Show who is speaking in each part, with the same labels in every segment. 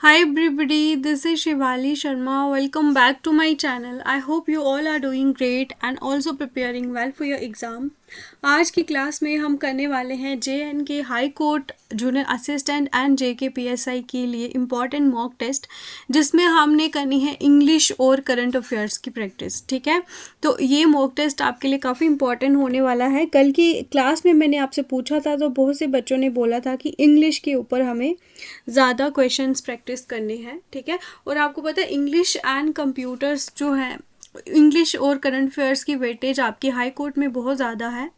Speaker 1: Hi everybody, this is Shivali Sharma. Welcome back to my channel. I hope you all are doing great and also preparing well for your exam. आज की class में हम करने वाले हैं JNK high court junior assistant and JKPSI के लिए important mock test, जिसमें हमने करनी है इंग्लिश और करंट अफेयर्स की प्रैक्टिस। ठीक है, तो ये मॉक टेस्ट आपके लिए काफ़ी इम्पॉर्टेंट होने वाला है। कल की क्लास में मैंने आपसे पूछा था तो बहुत से बच्चों ने बोला था कि इंग्लिश के ऊपर हमें ज़्यादा क्वेश्चंस प्रैक्टिस करने हैं। ठीक है, और आपको पता है इंग्लिश एंड कंप्यूटर्स जो है, इंग्लिश और करंट अफेयर्स की वेटेज आपकी हाई कोर्ट में बहुत ज़्यादा है,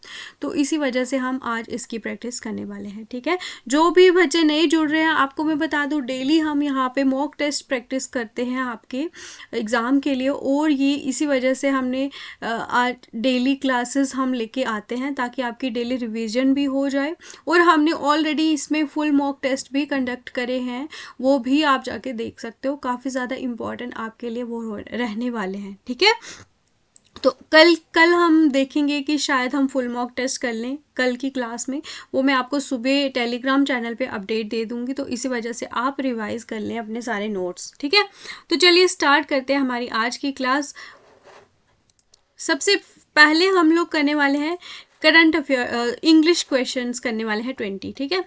Speaker 1: तो इसी वजह से हम आज इसकी प्रैक्टिस करने वाले हैं। ठीक है, जो भी बच्चे नए जुड़ रहे हैं, आपको मैं बता दूं डेली हम यहाँ पे मॉक टेस्ट प्रैक्टिस करते हैं आपके एग्ज़ाम के लिए, और ये इसी वजह से हमने आज डेली क्लासेस हम लेके आते हैं ताकि आपकी डेली रिवीजन भी हो जाए। और हमने ऑलरेडी इसमें फुल मॉक टेस्ट भी कंडक्ट करे हैं, वो भी आप जाके देख सकते हो। काफ़ी ज़्यादा इम्पॉर्टेंट आपके लिए वो रहने वाले हैं। ठीक है, तो कल हम देखेंगे कि शायद हम फुल मॉक टेस्ट कर लें कल की क्लास में। वो मैं आपको सुबह टेलीग्राम चैनल पे अपडेट दे दूंगी, तो इसी वजह से आप रिवाइज कर लें अपने सारे नोट्स। ठीक है, तो चलिए स्टार्ट करते हैं हमारी आज की क्लास। सबसे पहले हम लोग करने वाले हैं करंट अफेयर इंग्लिश क्वेश्चंस करने वाले हैं 20। ठीक है,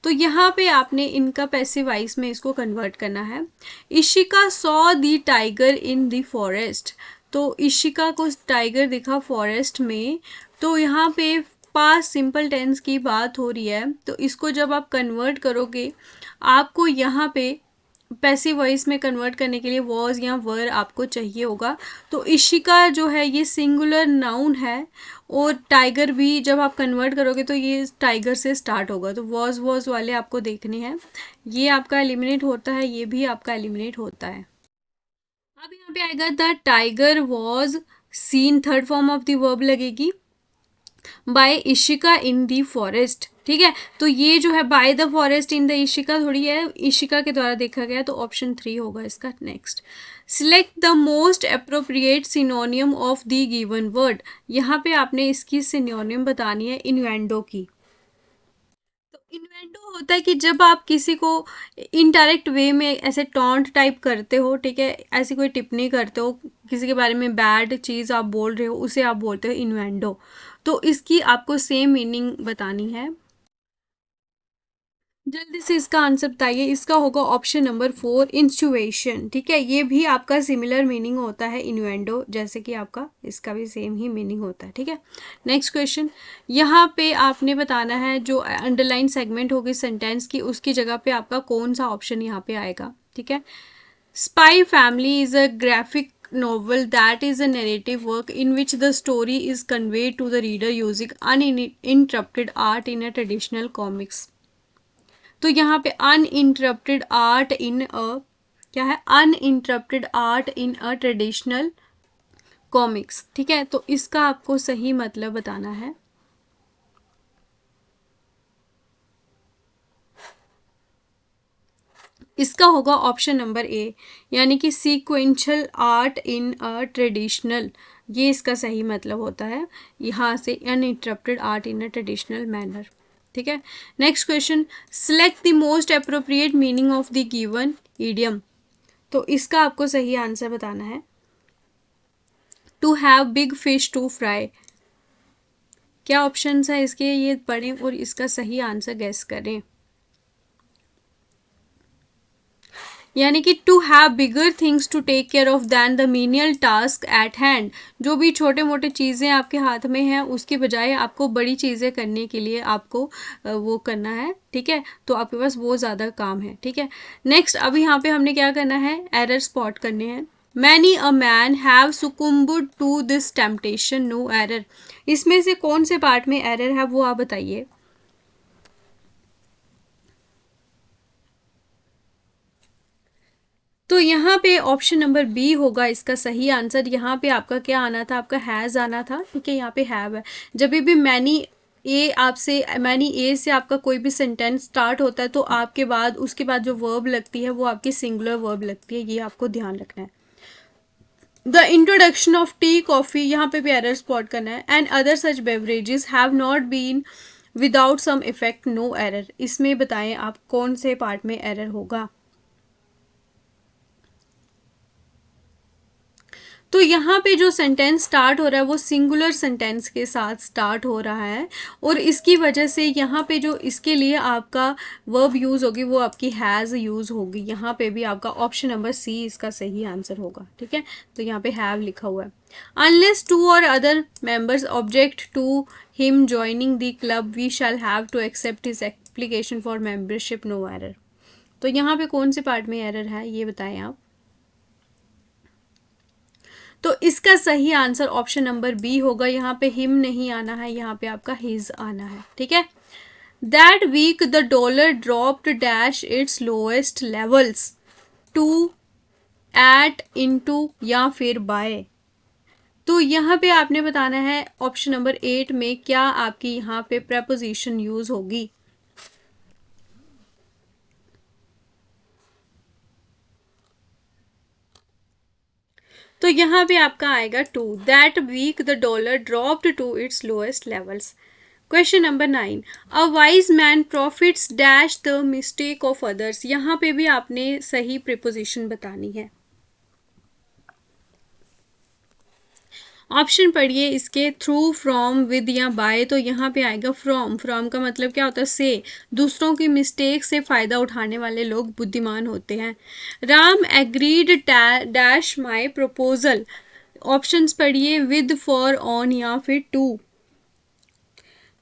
Speaker 1: तो यहाँ पे आपने इनका पैसिव वॉइस में इसको कन्वर्ट करना है। Ishika saw the tiger in the forest. तो इशिका को टाइगर दिखा फॉरेस्ट में, तो यहाँ पे पास्ट सिंपल टेंस की बात हो रही है, तो इसको जब आप कन्वर्ट करोगे आपको यहाँ पे पैसिव वॉइस में कन्वर्ट करने के लिए वॉज या वर आपको चाहिए होगा। तो इशिका जो है ये सिंगुलर नाउन है, और टाइगर भी जब आप कन्वर्ट करोगे तो ये टाइगर से स्टार्ट होगा, तो वॉज वाले आपको देखने हैं। ये आपका एलिमिनेट होता है, ये भी आपका एलिमिनेट होता है। अब यहाँ पे आएगा the tiger was seen, third form of the verb लगेगी, by Ishika in the forest. ठीक है, तो ये जो है by the forest in the Ishika थोड़ी है, इशिका के द्वारा देखा गया, तो ऑप्शन 3 होगा इसका। Next, select the most appropriate सिनोनियम of the given word. यहाँ पे आपने इसकी सिनोनियम बतानी है इन्वेंडो की। तो इन्वेंडो होता है कि जब आप किसी को इनडायरेक्ट वे में ऐसे टॉन्ट टाइप करते हो, ठीक है, ऐसी कोई टिप्पणी करते हो, किसी के बारे में बैड चीज़ आप बोल रहे हो, उसे आप बोलते हो इन्वेंडो। तो इसकी आपको सेम मीनिंग बतानी है। जल्दी से इसका आंसर बताइए। इसका होगा ऑप्शन नंबर 4, इंस्टुएशन। ठीक है, ये भी आपका सिमिलर मीनिंग होता है इन्वेंडो, जैसे कि आपका इसका भी सेम ही मीनिंग होता है। ठीक है, नेक्स्ट क्वेश्चन, यहाँ पे आपने बताना है जो अंडरलाइन सेगमेंट होगी सेंटेंस की, उसकी जगह पे आपका कौन सा ऑप्शन यहाँ पे आएगा। ठीक है, spy family is a graphic novel that is a narrative work in which the story is conveyed to the reader using uninterrupted art in a traditional comics। तो यहाँ पे अनइंटरप्टेड आर्ट इन अ, क्या है, uninterrupted art in a traditional comics. ठीक है, तो इसका आपको सही मतलब बताना है। इसका होगा ऑप्शन नंबर ए, यानी कि sequential art in a traditional, ये इसका सही मतलब होता है यहाँ से, uninterrupted art in a traditional manner. ठीक है, next question, select the most appropriate meaning of the given idiom. तो इसका आपको सही आंसर बताना है। To have big fish to fry, क्या ऑप्शंस है इसके, ये पढ़ें और इसका सही आंसर गेस करें। यानी कि to have bigger things to take care of than the menial task at hand. जो भी छोटे मोटे चीज़ें आपके हाथ में हैं उसकी बजाय आपको बड़ी चीज़ें करने के लिए आपको वो करना है। ठीक है, तो आपके पास वो ज़्यादा काम है। ठीक है, नेक्स्ट, अब यहाँ पे हमने क्या करना है, एरर स्पॉट करने हैं। Many a man have succumbed to this temptation, no error. इसमें से कौन से पार्ट में एरर है वो आप बताइए। तो यहाँ पे ऑप्शन नंबर बी होगा इसका सही आंसर। यहाँ पे आपका क्या आना था, आपका हैज़ आना था। ठीक है, यहाँ पे हैव है। जब भी मैनी ए आपसे, मैनी ए से आपका कोई भी सेंटेंस स्टार्ट होता है तो आपके बाद उसके बाद जो वर्ब लगती है वो आपकी सिंगुलर वर्ब लगती है, ये आपको ध्यान रखना है। The introduction of tea coffee, यहाँ पे भी एरर स्पॉट करना है। And other such beverages have not been without some effect, no error. इसमें बताएं आप कौन से पार्ट में एरर होगा। तो यहाँ पे जो सेंटेंस स्टार्ट हो रहा है वो सिंगुलर सेंटेंस के साथ स्टार्ट हो रहा है, और इसकी वजह से यहाँ पे जो इसके लिए आपका वर्ब यूज़ होगी वो आपकी हैज़ यूज़ होगी। यहाँ पे भी आपका ऑप्शन नंबर सी इसका सही आंसर होगा, ठीक है। तो यहाँ पे हैव लिखा हुआ है। अनलेस टू और other members object to him joining the club we shall have to accept his application for membership, no error. तो यहाँ पे कौन से पार्ट में एरर है ये बताएं आप। तो इसका सही आंसर ऑप्शन नंबर बी होगा। यहाँ पे हिम नहीं आना है, यहाँ पे आपका हिज आना है, ठीक है। That week the dollar dropped dash its lowest levels, to, at, into या फिर बाय। तो यहाँ पे आपने बताना है ऑप्शन नंबर 8 में क्या आपकी यहाँ पे प्रेपोजिशन यूज होगी। तो यहाँ पे आपका आएगा to, that week the dollar dropped to its lowest levels. Question number 9, a wise man profits dash the mistake of others. यहाँ पे भी आपने सही प्रीपोजिशन बतानी है। ऑप्शन पढ़िए इसके, थ्रू, फ्रॉम, विद या बाय। तो यहाँ पे आएगा फ्रॉम। फ्रॉम का मतलब क्या होता है, से। दूसरों की मिस्टेक से फ़ायदा उठाने वाले लोग बुद्धिमान होते हैं। राम एग्रीड डैश माई प्रपोजल। ऑप्शंस पढ़िए, विद, फॉर, ऑन या फिर टू।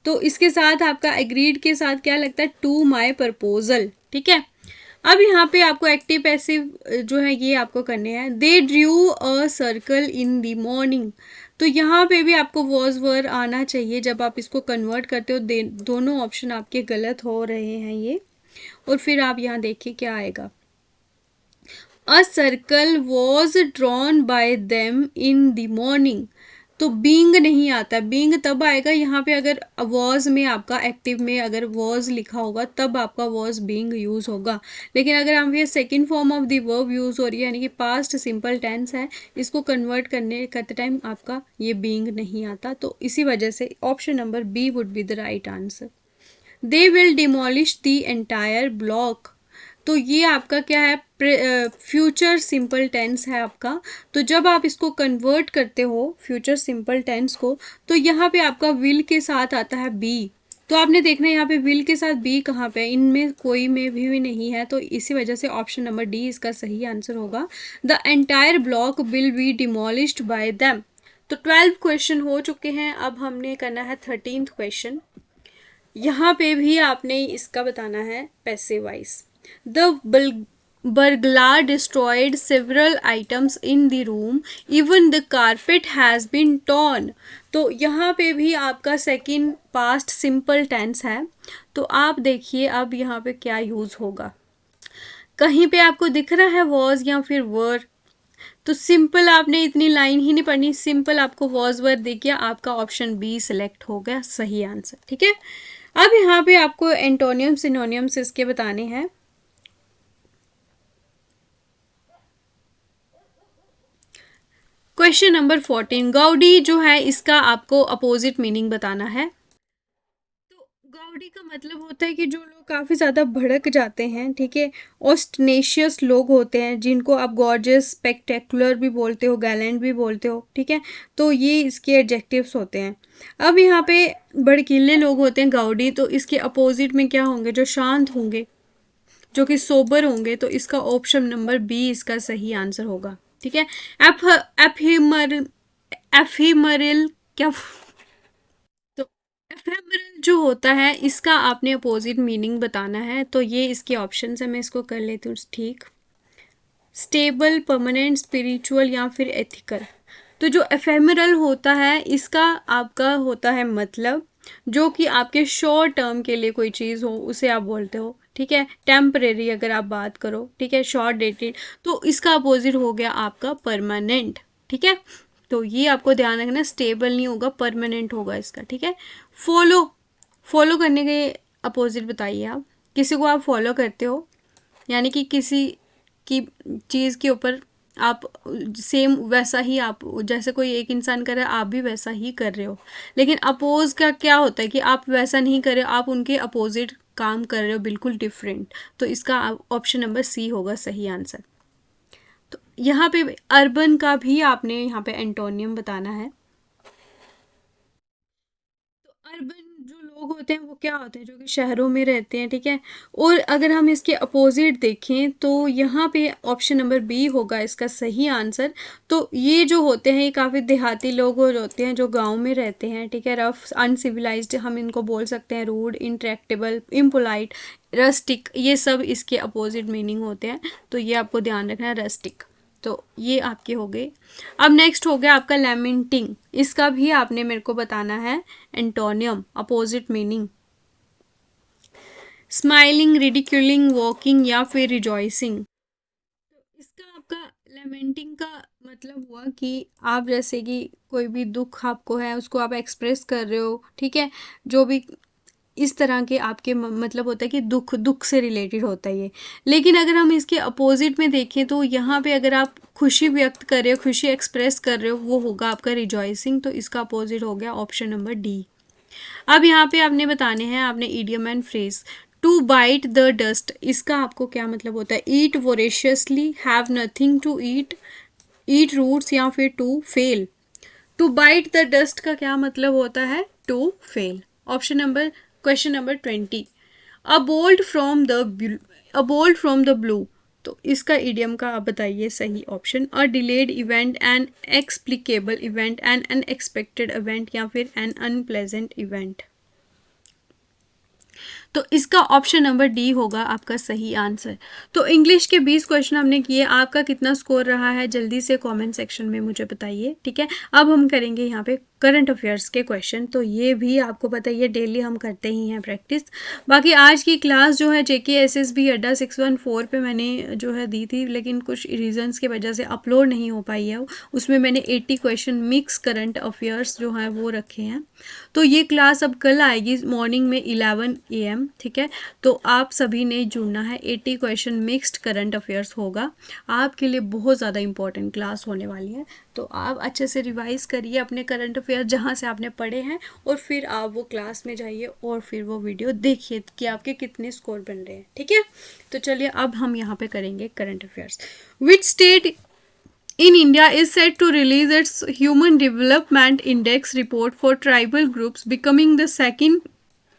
Speaker 1: तो इसके साथ आपका एग्रीड के साथ क्या लगता है, टू माई प्रपोजल, ठीक है। अब यहाँ पे आपको एक्टिव पैसिव जो है ये आपको करने हैं। दे drew a circle in the morning. तो यहाँ पे भी आपको वॉज वर आना चाहिए जब आप इसको कन्वर्ट करते हो। दोनों ऑप्शन आपके गलत हो रहे हैं ये। और फिर आप यहाँ देखिए क्या आएगा, a circle was drawn by them in the morning. तो बींग नहीं आता, बींग तब आएगा यहाँ पे अगर वॉज में आपका एक्टिव में अगर वॉज लिखा होगा तब आपका वॉज बींग यूज होगा। लेकिन अगर हम ये second form of the verb use हो रही है यानी कि पास्ट सिंपल टेंस है, इसको कन्वर्ट करते टाइम आपका ये बींग नहीं आता। तो इसी वजह से option number B would be the right answer. They will demolish the entire block. तो ये आपका क्या है, फ्यूचर सिंपल टेंस है आपका। तो जब आप इसको कन्वर्ट करते हो फ्यूचर सिंपल टेंस को, तो यहाँ पे आपका विल के साथ आता है बी। तो आपने देखना है यहाँ पे विल के साथ बी कहाँ पे, इनमें कोई में भी नहीं है। तो इसी वजह से ऑप्शन नंबर डी इसका सही आंसर होगा। The entire block will be demolished bye them. तो 12 क्वेश्चन हो चुके हैं, अब हमने करना है 13th क्वेश्चन। यहाँ पे भी आपने इसका बताना है passive voice. The burglar destroyed several items in the room. Even the carpet has been torn. तो यहाँ पे भी आपका सेकंड पास्ट सिंपल टेंस है। तो आप देखिए अब यहाँ पे क्या यूज होगा। कहीं पे आपको दिख रहा है वॉज या फिर वर, तो सिंपल आपने इतनी लाइन ही नहीं पढ़नी, सिंपल आपको वॉज वर दिख गया, आपका ऑप्शन बी सिलेक्ट हो गया सही आंसर, ठीक है। अब यहाँ पे आपको एंटोनियम सिनोनियम्स इसके बताने हैं। क्वेश्चन नंबर 14, गाउडी जो है इसका आपको अपोजिट मीनिंग बताना है। तो गाउडी का मतलब होता है कि जो लोग काफ़ी ज़्यादा भड़क जाते हैं, ठीक है, ऑस्टनेशियस लोग होते हैं जिनको आप गॉर्जियस, स्पेक्टेकुलर भी बोलते हो, गैलेंट भी बोलते हो, ठीक है। तो ये इसके एडजेक्टिव्स होते हैं। अब यहाँ पे भड़कीले लोग होते हैं गाउडी, तो इसके अपोजिट में क्या होंगे, जो शांत होंगे, जो कि सोबर होंगे। तो इसका ऑप्शन नंबर बी इसका सही आंसर होगा, ठीक है। एफिमरल क्या, तो एफेमरल जो होता है इसका आपने अपोजिट मीनिंग बताना है। तो ये इसके ऑप्शन है, मैं इसको कर लेती हूँ ठीक। स्टेबल, परमानेंट, स्पिरिचुअल या फिर एथिकल। तो जो एफेमरल होता है इसका आपका होता है मतलब जो कि आपके शॉर्ट टर्म के लिए कोई चीज़ हो उसे आप बोलते हो, ठीक है। टेम्परेरी अगर आप बात करो, ठीक है, शॉर्ट डेटेड, तो इसका अपोजिट हो गया आपका परमानेंट, ठीक है। तो ये आपको ध्यान रखना, स्टेबल नहीं होगा, परमानेंट होगा इसका, ठीक है। फॉलो, फॉलो करने के अपोजिट बताइए आप। किसी को आप फॉलो करते हो यानी कि किसी की चीज़ के ऊपर आप सेम वैसा ही, आप जैसे कोई एक इंसान कर रहा है आप भी वैसा ही कर रहे हो। लेकिन अपोज का क्या होता है कि आप वैसा नहीं कर रहे हो, आप उनके अपोजिट काम कर रहे हो, बिल्कुल डिफरेंट। तो इसका ऑप्शन नंबर सी होगा सही आंसर। तो यहाँ पे अर्बन का भी आपने यहाँ पे एंटोनियम बताना है। तो अर्बन जो लोग होते हैं वो क्या होते हैं, जो कि शहरों में रहते हैं, ठीक है। और अगर हम इसके अपोजिट देखें तो यहाँ पे ऑप्शन नंबर बी होगा इसका सही आंसर। तो ये जो होते हैं ये काफ़ी देहाती लोग और होते हैं जो गांव में रहते हैं, ठीक है। रफ, अनसिविलाइज्ड हम इनको बोल सकते हैं, रूड, इंट्रैक्टेबल, इम्पोलाइट, रस्टिक, ये सब इसके अपोजिट मीनिंग होते हैं। तो ये आपको ध्यान रखना है, रस्टिक। तो ये आपके हो गए। अब नेक्स्ट हो गया आपका लैमेंटिंग। इसका भी आपने मेरे को बताना है antonym, opposite meaning. Smiling, ridiculing, walking या फिर रिजॉइसिंग। तो इसका आपका लेमेंटिंग का मतलब हुआ कि आप जैसे कि कोई भी दुख आपको है उसको आप एक्सप्रेस कर रहे हो, ठीक है। जो भी इस तरह के आपके मतलब होता है कि दुख दुख से रिलेटेड होता है ये। लेकिन अगर हम इसके अपोजिट में देखें तो यहाँ पे अगर आप खुशी व्यक्त कर रहे हो, खुशी एक्सप्रेस कर रहे हो, वो होगा आपका रिजॉइसिंग। तो इसका अपोजिट हो गया ऑप्शन नंबर डी। अब यहाँ पे आपने बताने हैं, आपने idiom and phrase. To bite the dust, इसका आपको क्या मतलब होता है? Eat voraciously, have nothing to eat, eat roots या फिर to fail. To bite the dust का क्या मतलब होता है? To fail. Option number, question number 20। A bolt from the, a bolt from the blue. तो इसका इडियम का आप बताइए सही option. A delayed event, an explicable event, an unexpected event या फिर एन अनप्लेजेंट इवेंट। तो इसका ऑप्शन नंबर डी होगा आपका सही आंसर। तो इंग्लिश के 20 क्वेश्चन हमने किए। आपका कितना स्कोर रहा है जल्दी से कमेंट सेक्शन में मुझे बताइए, ठीक है। अब हम करेंगे यहाँ पे करंट अफेयर्स के क्वेश्चन। तो ये भी आपको बताइए, डेली हम करते ही हैं प्रैक्टिस। बाकी आज की क्लास जो है JKSSB अड्डा 614 पे मैंने जो है दी थी, लेकिन कुछ रीजंस की वजह से अपलोड नहीं हो पाई है। उसमें मैंने 80 क्वेश्चन मिक्स करंट अफेयर्स जो है वो रखे हैं। तो ये क्लास अब कल आएगी मॉर्निंग में 11 AM, ठीक है। तो आप सभी ने जुड़ना है। 80 क्वेश्चन मिक्स्ड करंट अफेयर्स होगा, आपके लिए बहुत ज़्यादा इंपॉर्टेंट क्लास होने वाली है। तो आप अच्छे से रिवाइज करिए अपने करंट अफेयर जहाँ से आपने पढ़े हैं, और फिर आप वो क्लास में जाइए और फिर वो वीडियो देखिए कि आपके कितने स्कोर बन रहे हैं, ठीक है। तो चलिए अब हम यहाँ पे करेंगे current affairs. Which state in India is set to release its Human Development Index report for tribal groups, becoming the second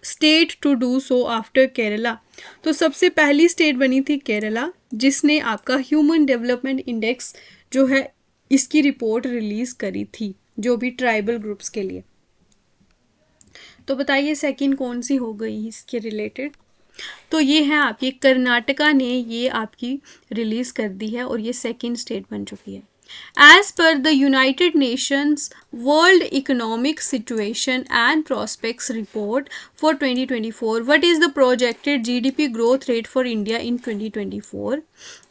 Speaker 1: state to do so after Kerala। तो सबसे पहली स्टेट बनी थी केरला, जिसने आपका ह्यूमन डेवलपमेंट इंडेक्स जो है इसकी रिपोर्ट रिलीज करी थी, जो भी ट्राइबल ग्रुप्स के लिए। तो बताइए सेकंड कौन सी हो गई इसके रिलेटेड? तो ये है आपकी कर्नाटका ने ये आपकी रिलीज कर दी है और ये सेकंड स्टेट बन चुकी है। As per the United Nations World Economic Situation and Prospects Report for 2024, what is the projected GDP growth rate for India in 2024?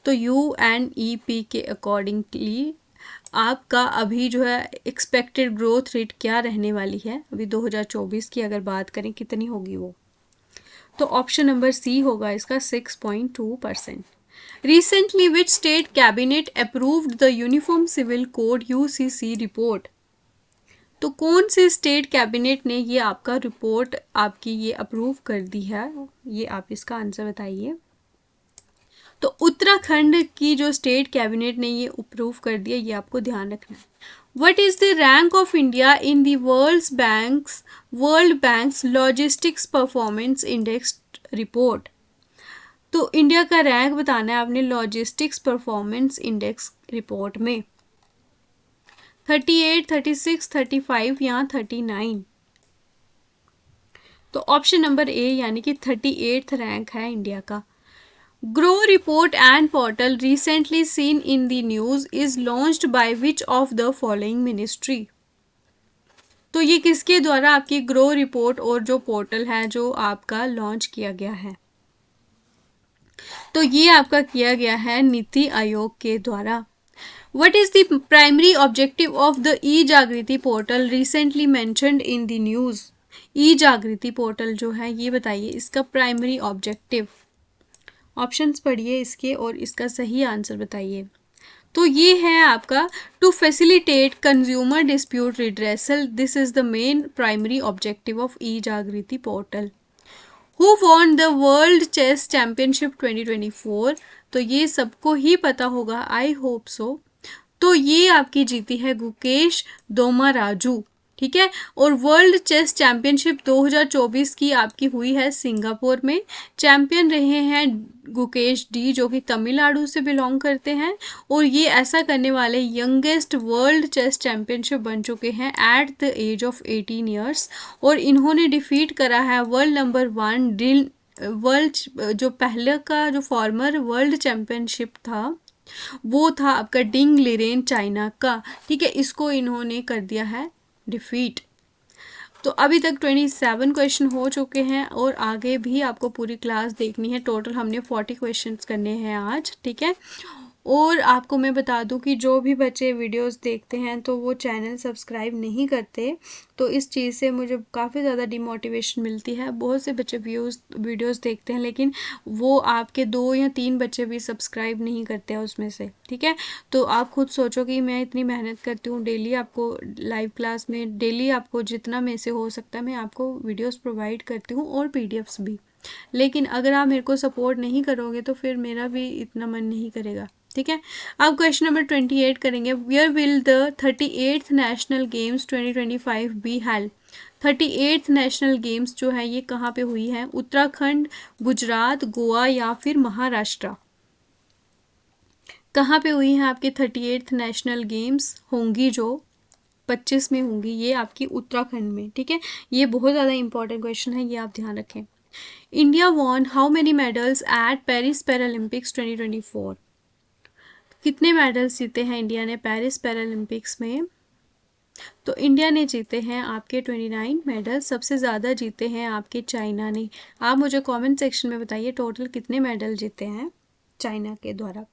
Speaker 1: तो UNEP के अकॉर्डिंगली आपका अभी जो है एक्सपेक्टेड ग्रोथ रेट क्या रहने वाली है अभी 2024 की अगर बात करें, कितनी होगी वो? तो ऑप्शन नंबर सी होगा इसका 6.2%। Recently, which state cabinet approved the Uniform Civil Code UCC report? तो कौन से स्टेट कैबिनेट ने ये आपका रिपोर्ट आपकी ये अप्रूव कर दी है? ये आप इसका आंसर बताइए। तो उत्तराखंड की जो स्टेट कैबिनेट ने ये अप्रूव कर दिया, ये आपको ध्यान रखना है। What is the rank of India in the World Bank's Logistics Performance Index report? तो इंडिया का रैंक बताना है आपने लॉजिस्टिक्स परफॉर्मेंस इंडेक्स रिपोर्ट में। 38, 36, 35 या 39? तो ऑप्शन नंबर ए यानी कि 38th रैंक है इंडिया का। Grow report and portal recently seen in the news is launched by which of the following ministry? तो ये किसके द्वारा आपकी ग्रो रिपोर्ट और जो पोर्टल है जो आपका लॉन्च किया गया है? तो ये आपका किया गया है नीति आयोग के द्वारा। What is the primary objective of the e-जागृति portal recently mentioned in the news? E-Jagriti portal जो है ये बताइए इसका प्राइमरी ऑब्जेक्टिव। ऑप्शंस पढ़िए इसके और इसका सही आंसर बताइए। तो ये है आपका to facilitate consumer dispute redressal, this is the main primary objective of e-Jagriti portal. Who won the world chess championship 2024? तो ये सबको ही पता होगा, आई होप सो। तो ये आपकी जीती है गुकेश दोमाराजू, ठीक है। और वर्ल्ड चेस चैंपियनशिप 2024 की आपकी हुई है सिंगापुर में। चैंपियन रहे हैं गुकेश डी, जो कि तमिलनाडु से बिलोंग करते हैं, और ये ऐसा करने वाले यंगेस्ट वर्ल्ड चेस चैंपियनशिप बन चुके हैं at the age of 18 years. और इन्होंने डिफीट करा है वर्ल्ड नंबर 1 डिल वर्ल्ड, जो पहले का जो फॉर्मर वर्ल्ड चैंपियनशिप था वो था आपका डिंग लिरेन चाइना का, ठीक है। इसको इन्होंने कर दिया है डिफीट। तो अभी तक 27 क्वेश्चन हो चुके हैं और आगे भी आपको पूरी क्लास देखनी है। टोटल हमने 40 क्वेश्चंस करने हैं आज, ठीक है। और आपको मैं बता दूं कि जो भी बच्चे वीडियोस देखते हैं तो वो चैनल सब्सक्राइब नहीं करते, तो इस चीज़ से मुझे काफ़ी ज़्यादा डिमोटिवेशन मिलती है। बहुत से बच्चे वीडियोस देखते हैं लेकिन वो आपके 2 या 3 बच्चे भी सब्सक्राइब नहीं करते हैं उसमें से, ठीक है। तो आप खुद सोचो कि मैं इतनी मेहनत करती हूँ डेली, आपको लाइव क्लास में डेली आपको जितना मेरे से हो सकता है मैं आपको वीडियोज़ प्रोवाइड करती हूँ और PDFs भी। लेकिन अगर आप मेरे को सपोर्ट नहीं करोगे तो फिर मेरा भी इतना मन नहीं करेगा, ठीक है। अब क्वेश्चन नंबर 28 करेंगे। Where will the 38th national games 2025 be held? 38th national games जो है ये कहाँ पे हुई है? उत्तराखंड, गुजरात, गोवा या फिर महाराष्ट्र? कहाँ पे हुई है आपकी 38th नेशनल गेम्स? होंगी जो 25 में होंगी, ये आपकी उत्तराखंड में, ठीक है। ये बहुत ज़्यादा इंपॉर्टेंट क्वेश्चन है, ये आप ध्यान रखें। India won how many medals at Paris Paralympics 2024? कितने मेडल्स जीते हैं इंडिया ने पेरिस पैरालंपिक्स में? तो इंडिया ने जीते हैं आपके 29 मेडल। सबसे ज़्यादा जीते हैं आपके चाइना ने। आप मुझे कमेंट सेक्शन में बताइए टोटल कितने मेडल जीते हैं चाइना के द्वारा।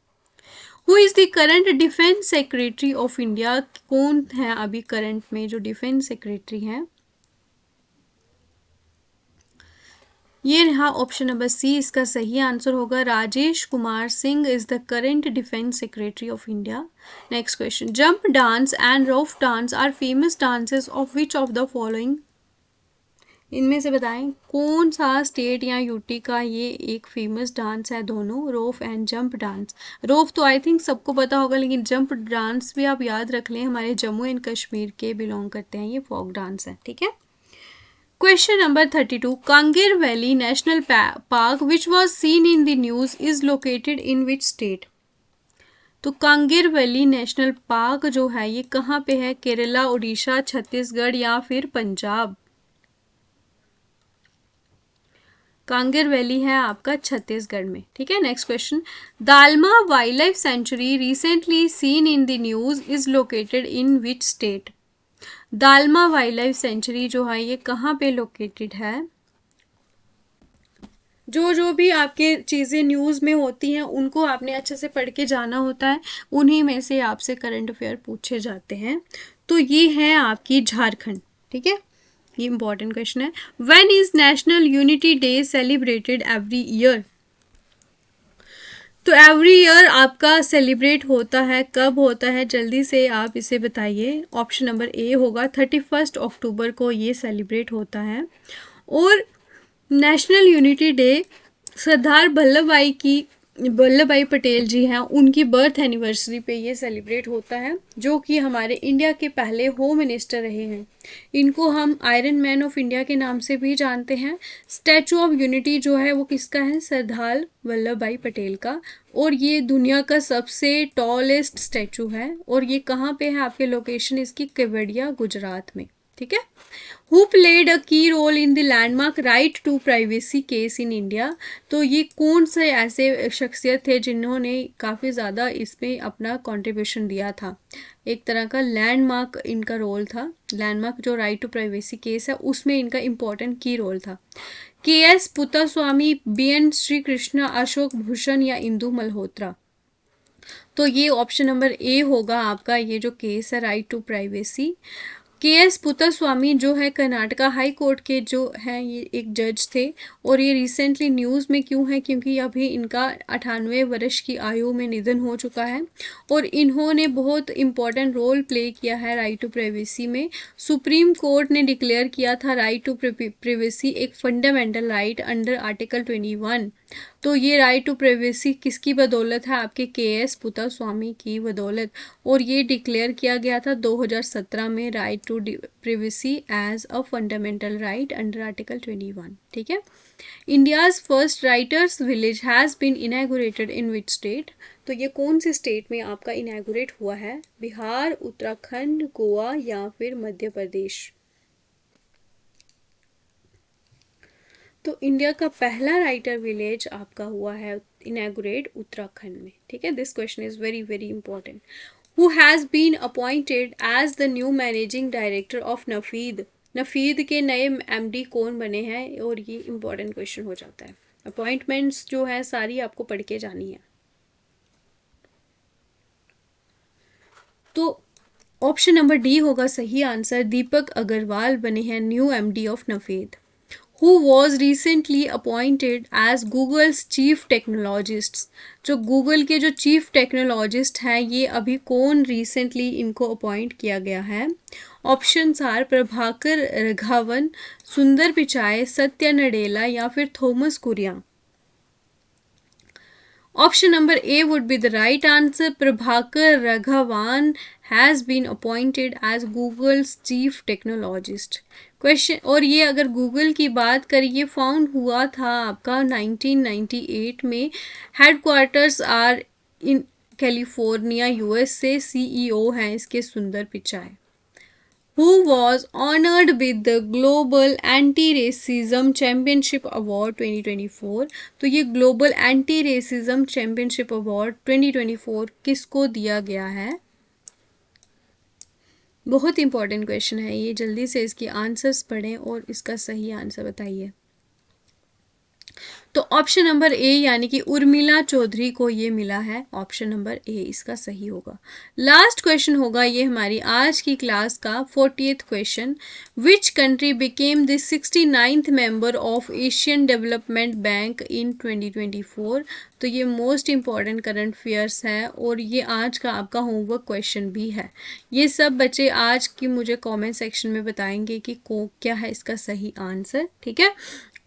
Speaker 1: Who is the current defence secretary of India? कौन है अभी करंट में जो डिफेंस सेक्रेटरी हैं? ये रहा ऑप्शन नंबर सी, इसका सही आंसर होगा Rajesh Kumar Singh is the current defence secretary of India. Next question. Jump dance and Rouf dance are famous dances of which of the following? इनमें से बताएं कौन सा स्टेट या यूटी का ये एक फेमस डांस है दोनों, रोफ एंड जंप डांस। रोफ तो आई थिंक सबको पता होगा, लेकिन जंप डांस भी आप याद रख लें, हमारे जम्मू एंड कश्मीर के बिलोंग करते हैं, ये फोक डांस है, ठीक है। Question number 32. Kangir Valley National Park, which was seen in the news, is located in which state? तो कांगेर वैली नेशनल पार्क जो है ये कहाँ पे है? केरला, उड़ीसा, छत्तीसगढ़ या फिर पंजाब? कांगेर वैली है आपका छत्तीसगढ़ में, ठीक है। Next question. Dalma wild life sanctuary recently seen in the news is located in which state? Dalma wild life sanctuary जो है ये कहाँ पे लोकेटेड है? जो भी आपके चीज़ें न्यूज़ में होती हैं उनको आपने अच्छे से पढ़ के जाना होता है, उन्हीं में से आपसे करंट अफेयर पूछे जाते हैं। तो ये है आपकी झारखंड, ठीक है। ये इंपॉर्टेंट क्वेश्चन है। When is national unity day celebrated every year? तो एवरी ईयर आपका सेलिब्रेट होता है, कब होता है? जल्दी से आप इसे बताइए। ऑप्शन नंबर ए होगा 31 अक्टूबर को ये सेलिब्रेट होता है। और national unity day Sardar Vallabh भाई पटेल जी हैं, उनकी बर्थ एनिवर्सरी पे ये सेलिब्रेट होता है, जो कि हमारे इंडिया के पहले होम मिनिस्टर रहे हैं। इनको हम आयरन मैन ऑफ इंडिया के नाम से भी जानते हैं। स्टैचू ऑफ यूनिटी जो है वो किसका है? सरदार वल्लभ भाई पटेल का। और ये दुनिया का सबसे टॉलेस्ट स्टैचू है। और ये कहाँ पे है आपके? लोकेशन इसकी केवड़िया, गुजरात में, ठीक है। Who played a key role in the landmark right to privacy case in India? तो ये कौन से ऐसे शख्सियत थे जिन्होंने काफ़ी ज़्यादा इसमें अपना कंट्रीब्यूशन दिया था? एक तरह का लैंडमार्क इनका रोल था। लैंडमार्क जो राइट टू प्राइवेसी केस है उसमें इनका इम्पोर्टेंट की रोल था। KS पुत्तस्वामी, BN श्री कृष्णा, अशोक भूषण या इंदु मल्होत्रा? तो ये ऑप्शन नंबर ए होगा आपका, ये जो केस है राइट टू प्राइवेसी, के.एस. पुत्तस्वामी जो है कर्नाटका हाई कोर्ट के जो हैं ये एक जज थे, और ये रिसेंटली न्यूज़ में क्यों है, क्योंकि अभी इनका 98 वर्ष की आयु में निधन हो चुका है, और इन्होंने बहुत इम्पॉर्टेंट रोल प्ले किया है राइट टू प्राइवेसी में। सुप्रीम कोर्ट ने डिक्लेयर किया था राइट टू प्राइवेसी एक फंडामेंटल राइट अंडर आर्टिकल 21। तो ये राइट टू प्राइवेसी किसकी बदौलत है, आपके के.एस. पुत्तस्वामी की बदौलत, और ये डिक्लेयर किया गया था 2017 में right to privacy as a fundamental right under article 21। ठीक है। India's first writers village has been inaugurated in which state. तो ये कौन से स्टेट में आपका इनैगोरेट हुआ है, बिहार, उत्तराखंड, गोवा या फिर मध्य प्रदेश। तो इंडिया का पहला राइटर विलेज आपका हुआ है इनैगोरेट उत्तराखंड में। ठीक है, this question is very very important. Who has been appointed as the new managing director of NAFED. NAFED के नए एमडी कौन बने हैं, और ये इंपॉर्टेंट क्वेश्चन हो जाता है। अपॉइंटमेंट्स जो है सारी आपको पढ़ के जानी है। तो ऑप्शन नंबर डी होगा सही आंसर, दीपक अग्रवाल बने हैं new MD of NAFED. Who was recently appointed as Google's chief technologist। जो गूगल के जो चीफ टेक्नोलॉजिस्ट हैं ये अभी कौन रिसेंटली इनको अपॉइंट किया गया है। ऑप्शंस आर प्रभाकर राघवन, सुंदर पिचाई, सत्या नडेला या फिर Thomas Kurian. Option number A would be the right answer. Prabhakar Raghavan has been appointed as Google's chief technologist. Question, और ये अगर गूगल की बात करें ये फाउंड हुआ था आपका 1998 में। Headquarters are in California US से। सीईओ हैं इसके सुंदर Pichai. Who was honored with the Global Anti-Racism Championship Award 2024। तो ये global anti racism championship award 2024 किसको दिया गया है। बहुत इंपॉर्टेंट क्वेश्चन है ये, जल्दी से इसकी आंसर्स पढ़ें और इसका सही आंसर बताइए। तो ऑप्शन नंबर ए यानी कि उर्मिला चौधरी को ये मिला है। ऑप्शन नंबर ए इसका सही होगा। लास्ट क्वेश्चन होगा ये हमारी आज की क्लास का 40th question. Which country became the 69th member of Asian development bank in 2024। तो ये मोस्ट इंपॉर्टेंट करंट अफेयर्स है और ये आज का आपका होमवर्क क्वेश्चन भी है। ये सब बच्चे आज की मुझे कमेंट सेक्शन में बताएंगे कि क्या है इसका सही आंसर। ठीक है,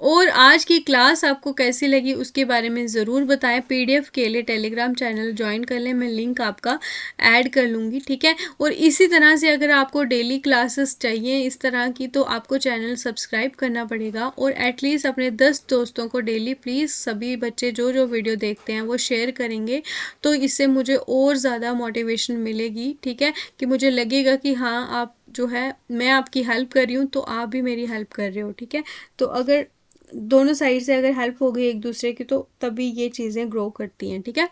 Speaker 1: और आज की क्लास आपको कैसी लगी उसके बारे में ज़रूर बताएं। पीडीएफ के लिए टेलीग्राम चैनल ज्वाइन कर लें, मैं लिंक आपका ऐड कर लूँगी। ठीक है, और इसी तरह से अगर आपको डेली क्लासेस चाहिए इस तरह की तो आपको चैनल सब्सक्राइब करना पड़ेगा, और एटलीस्ट अपने 10 दोस्तों को डेली प्लीज़ सभी बच्चे जो जो वीडियो देखते हैं वो शेयर करेंगे, तो इससे मुझे और ज़्यादा मोटिवेशन मिलेगी। ठीक है, कि मुझे लगेगा कि हाँ आप जो है मैं आपकी हेल्प कर रही हूँ तो आप भी मेरी हेल्प कर रहे हो। ठीक है, तो अगर दोनों साइड से अगर हेल्प हो गई एक दूसरे की तो तभी ये चीज़ें ग्रो करती हैं। ठीक है,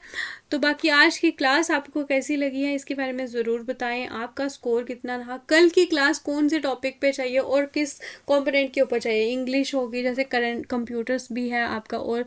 Speaker 1: तो बाकी आज की क्लास आपको कैसी लगी है इसके बारे में ज़रूर बताएं। आपका स्कोर कितना रहा, कल की क्लास कौन से टॉपिक पे चाहिए और किस कंपोनेंट के ऊपर चाहिए। इंग्लिश होगी, जैसे करंट कंप्यूटर्स भी है आपका, और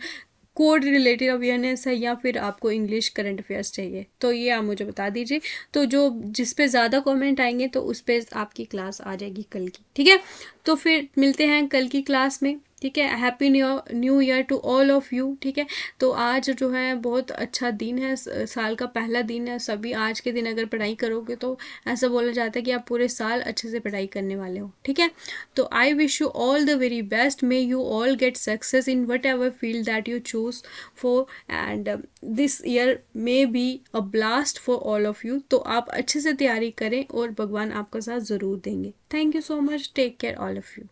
Speaker 1: कोड रिलेटेड अवेयरनेस है, या फिर आपको इंग्लिश करंट अफेयर्स चाहिए, तो ये आप मुझे बता दीजिए। तो जो जिस पे ज़्यादा कमेंट आएंगे तो उस पर आपकी क्लास आ जाएगी कल की। ठीक है, तो फिर मिलते हैं कल की क्लास में। ठीक है, happy new year to all of you. ठीक है, तो आज जो है बहुत अच्छा दिन है, साल का पहला दिन है। सभी आज के दिन अगर पढ़ाई करोगे तो ऐसा बोला जाता है कि आप पूरे साल अच्छे से पढ़ाई करने वाले हो। ठीक है, तो I wish you all the very best, may you all get success in what ever field that you choose for, and this year may be a blast for all of you. तो आप अच्छे से तैयारी करें और भगवान आपका साथ ज़रूर देंगे। Thank you so much, take care all of you.